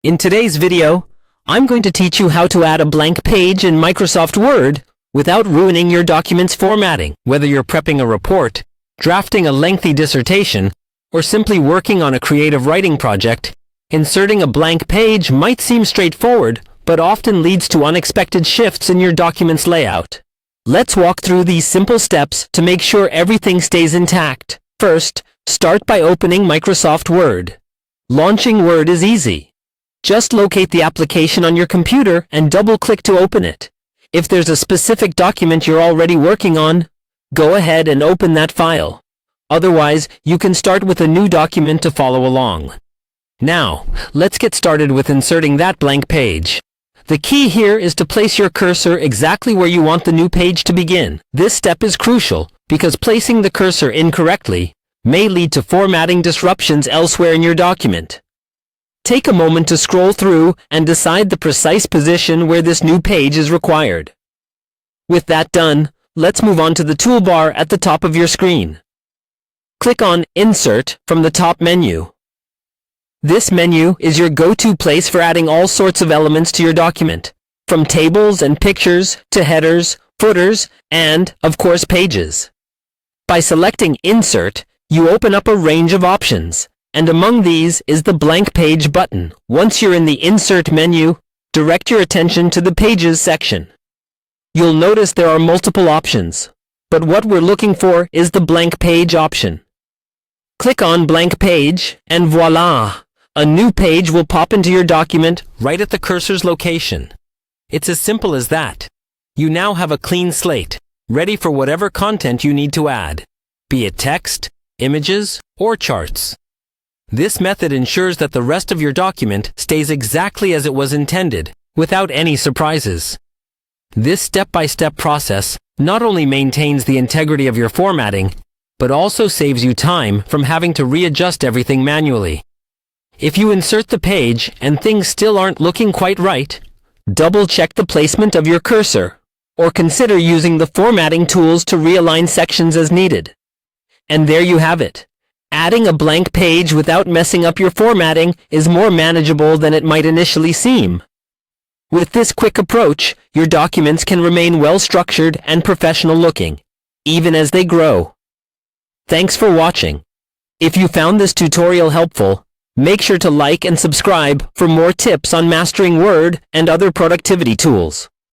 In today's video, I'm going to teach you how to add a blank page in Microsoft Word without ruining your document's formatting. Whether you're prepping a report, drafting a lengthy dissertation, or simply working on a creative writing project, inserting a blank page might seem straightforward, but often leads to unexpected shifts in your document's layout. Let's walk through these simple steps to make sure everything stays intact. First, start by opening Microsoft Word. Launching Word is easy. Just locate the application on your computer and double-click to open it. If there's a specific document you're already working on, go ahead and open that file. Otherwise, you can start with a new document to follow along. Now, let's get started with inserting that blank page. The key here is to place your cursor exactly where you want the new page to begin. This step is crucial because placing the cursor incorrectly may lead to formatting disruptions elsewhere in your document. Take a moment to scroll through and decide the precise position where this new page is required. With that done, let's move on to the toolbar at the top of your screen. Click on Insert from the top menu. This menu is your go-to place for adding all sorts of elements to your document, from tables and pictures to headers, footers, and, of course, pages. By selecting Insert, you open up a range of options, and among these is the Blank Page button. Once you're in the Insert menu, direct your attention to the Pages section. You'll notice there are multiple options, but what we're looking for is the Blank Page option. Click on Blank Page, and voila! A new page will pop into your document right at the cursor's location. It's as simple as that. You now have a clean slate, ready for whatever content you need to add, be it text, images, or charts. This method ensures that the rest of your document stays exactly as it was intended, without any surprises. This step-by-step process not only maintains the integrity of your formatting, but also saves you time from having to readjust everything manually. If you insert the page and things still aren't looking quite right, double-check the placement of your cursor, or consider using the formatting tools to realign sections as needed. And there you have it. Adding a blank page without messing up your formatting is more manageable than it might initially seem. With this quick approach, your documents can remain well-structured and professional-looking, even as they grow. Thanks for watching. If you found this tutorial helpful, make sure to like and subscribe for more tips on mastering Word and other productivity tools.